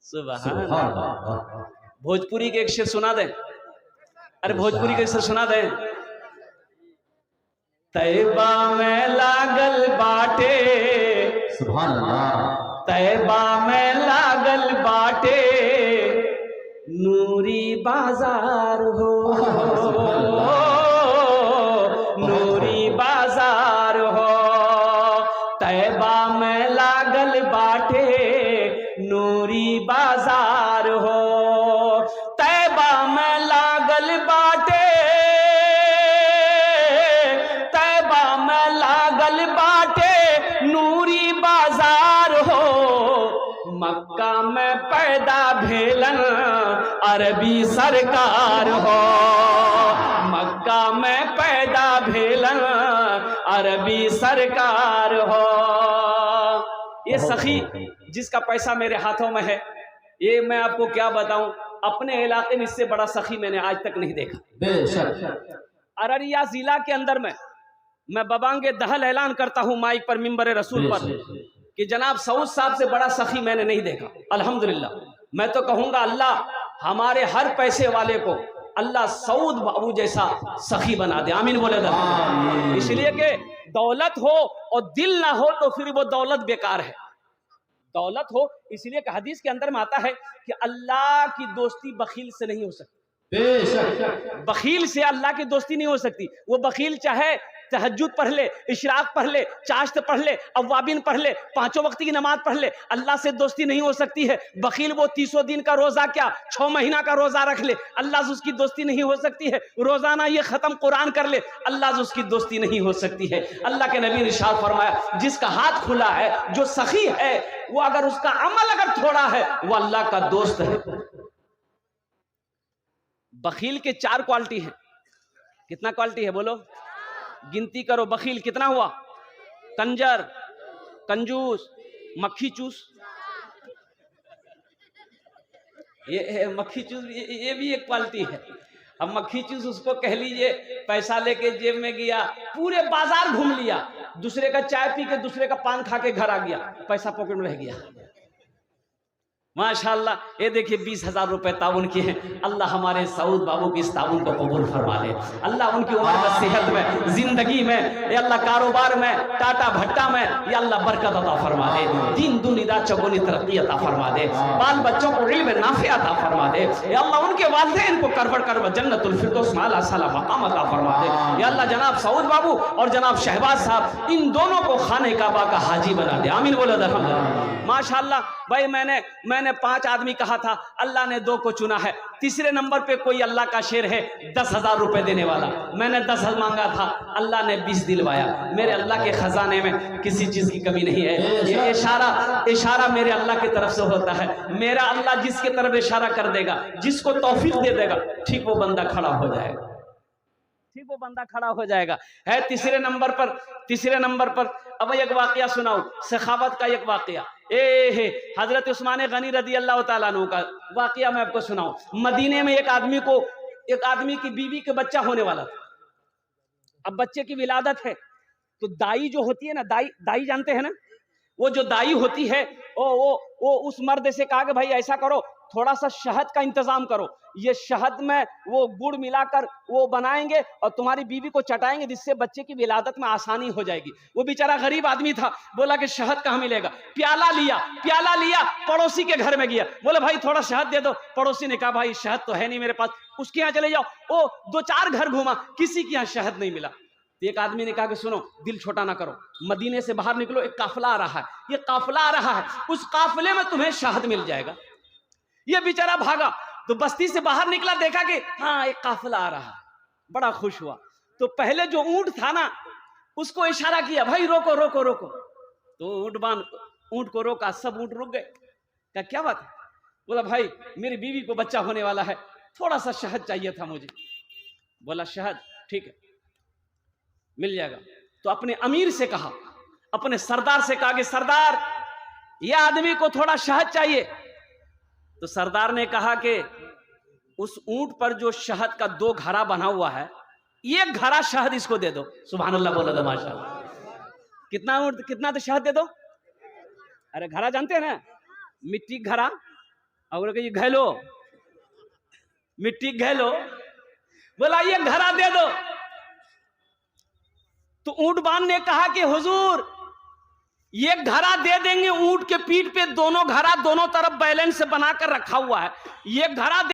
सुभान अल्लाह। भोजपुरी के एक शेर सुना दे। अरे भोजपुरी के एक शेर सुना दे। तैबा में लागल बाटे, सुभान अल्लाह। तैबा में लागल बाटे नूरी बाजार हो, नूरी बाजार हो। तैबा में लागल बाटे नूरी बाजार हो। तैबा में लागल बाटे, तैबा में लागल बाटे नूरी बाजार हो। मक्का में पैदा भेलन अरबी सरकार हो, मक्का में पैदा भेलन अरबी सरकार हो। ये सखी जिसका पैसा मेरे हाथों में है, ये मैं आपको क्या बताऊं, अपने इलाके में इससे बड़ा सखी मैंने आज तक नहीं देखा। बेशक। अररिया जिला के अंदर में मैं बबांगे दहल ऐलान करता हूं माइक पर, मिंबर रसूल पर, कि जनाब सऊद साहब से बड़ा सखी मैंने नहीं देखा। अल्हम्दुलिल्लाह। मैं तो कहूंगा अल्लाह हमारे हर पैसे वाले को अल्लाह सऊद बाबू जैसा सखी बना दे। आमीन बोले। इसलिए कि दौलत हो और दिल ना हो तो फिर वो दौलत बेकार है। दौलत हो, इसलिए कि हदीस के अंदर में आता है कि अल्लाह की दोस्ती बखील से नहीं हो सकती। बेशक। बखील से अल्लाह की दोस्ती नहीं हो सकती। वो बखील चाहे तहज्जुद पढ़ ले, इशराक पढ़ ले, चाश्त पढ़ ले, अव्वाबिन पढ़ ले, पांचों वक्त की नमाज पढ़ ले, अल्लाह से दोस्ती नहीं हो सकती है। बखील वो 300 दिन का रोजा क्या 6 महीना का रोजा रख ले, अल्लाह से उसकी दोस्ती नहीं हो सकती है। रोजाना ये खत्म कुरान कर ले, अल्लाह से उसकी दोस्ती नहीं हो सकती है। अल्लाह के नबी ने इरशाद फरमाया, जिसका हाथ खुला है, जो सखी है, वो अगर उसका अमल अगर थोड़ा है, वो अल्लाह का दोस्त है। बखील के 4 क्वालिटी है। कितना क्वालिटी है बोलो, गिनती करो। बखील कितना हुआ? कंजर, कंजूस, मक्खी चूस। ये मक्खी चूस ये भी एक क्वालिटी है। अब मक्खी चूस उसको कह लीजिए, पैसा लेके जेब में गया, पूरे बाजार घूम लिया, दूसरे का चाय पी के, दूसरे का पान खा के घर आ गया, पैसा पॉकेट में रह गया। माशाल्लाह। ये देखिए 20,000 रुपए ताउन किए हैं। अल्लाह हमारे सऊद बाबू की इस ताउन को कबूल फरमा ले। अल्लाह उनकी उम्र में, सेहत में, जिंदगी में, या अल्लाह कारोबार में, टाटा भट्टा में, या अल्लाह बरकत अता फरमा दे। दीन दुनिया चौगुनी तरक्की अता फरमा दे। बाल बच्चों को इल्म नाफे अता फरमा दे। या अल्लाह उनके वालिदैन को करवड़ करवड़ जन्नतुल फिरदौस माला साला मकाम अता फरमा दे। या अल्लाह जनाब सऊद बाबू और जनाब शहबाज साहब, इन दोनों को खाने काबा का हाजी बना दे। आमीन बोलो अल्हम्दुलिल्लाह। माशाल्लाह। भाई मैंने 5 आदमी कहा था, अल्लाह ने 2 को चुना है। तीसरे नंबर पे कोई अल्लाह का शेर है 10,000 रुपए देने वाला। मैंने 10 मांगा था, अल्लाह ने 20 दिलवाया। मेरे अल्लाह के खजाने में किसी चीज की कमी नहीं है। ये इशारा मेरे अल्लाह की तरफ से होता है। मेरा अल्लाह जिसके तरफ इशारा कर देगा, जिसको तौफीक दे देगा, ठीक वो बंदा खड़ा हो जाएगा, ठीक वो बंदा खड़ा हो जाएगा। है तीसरे नंबर पर अब एक वाकया सुनाऊं, सखावत का एक वाकया। हजरत उस्मान गनी रदी अल्लाह ताला अन्हु का वाकया मैं आपको सुनाऊं। मदीने में एक आदमी की बीवी के बच्चा होने वाला था। अब बच्चे की विलादत है तो दाई जो होती है ना, दाई जानते हैं ना, वो जो दाई होती है वो उस मर्द से कहा कि भाई ऐसा करो, थोड़ा सा शहद का इंतजाम करो, ये शहद में वो गुड़ मिलाकर वो बनाएंगे और तुम्हारी बीवी को चटाएंगे, जिससे बच्चे की विलादत में आसानी हो जाएगी। वो बेचारा गरीब आदमी था, बोला कि शहद कहाँ मिलेगा। प्याला लिया, पड़ोसी के घर में गया, बोले भाई थोड़ा शहद दे दो। पड़ोसी ने कहा भाई शहद तो है नहीं मेरे पास, उसके यहाँ चले जाओ। वो 2-4 घर घूमा, किसी के यहाँ शहद नहीं मिला। एक आदमी ने कहा कि सुनो, दिल छोटा ना करो, मदीने से बाहर निकलो, एक काफिला आ रहा है, ये काफिला आ रहा है, उस काफिले में तुम्हें शहद मिल जाएगा। ये बेचारा भागा तो बस्ती से बाहर निकला, देखा कि हाँ एक काफिला आ रहा है, बड़ा खुश हुआ। तो पहले जो ऊंट था ना, उसको इशारा किया, भाई रोको रोको रोको। तो ऊंट को रोका, सब ऊंट रुक गए। क्या बात है? बोला भाई मेरी बीवी को बच्चा होने वाला है, थोड़ा सा शहद चाहिए था मुझे। बोला शहद ठीक है मिल जाएगा। तो अपने अमीर से कहा, अपने सरदार से कहा कि सरदार यह आदमी को थोड़ा शहद चाहिए। तो सरदार ने कहा कि उस ऊंट पर जो शहद का 2 घड़ा बना हुआ है, 1 घड़ा शहद इसको दे दो। सुभान अल्लाह बोला था माशाअल्लाह। कितना तो शहद दे दो। अरे घड़ा जानते हैं ना, मिट्टी घड़ा, और ये घैलो मिट्टी घैलो, बोला ये घड़ा दे दो। तो ऊंटवान ने कहा कि हुजूर ये घड़ा दे देंगे, ऊंट के पीठ पे दोनों घड़ा दोनों तरफ बैलेंस से बनाकर रखा हुआ है, ये घड़ा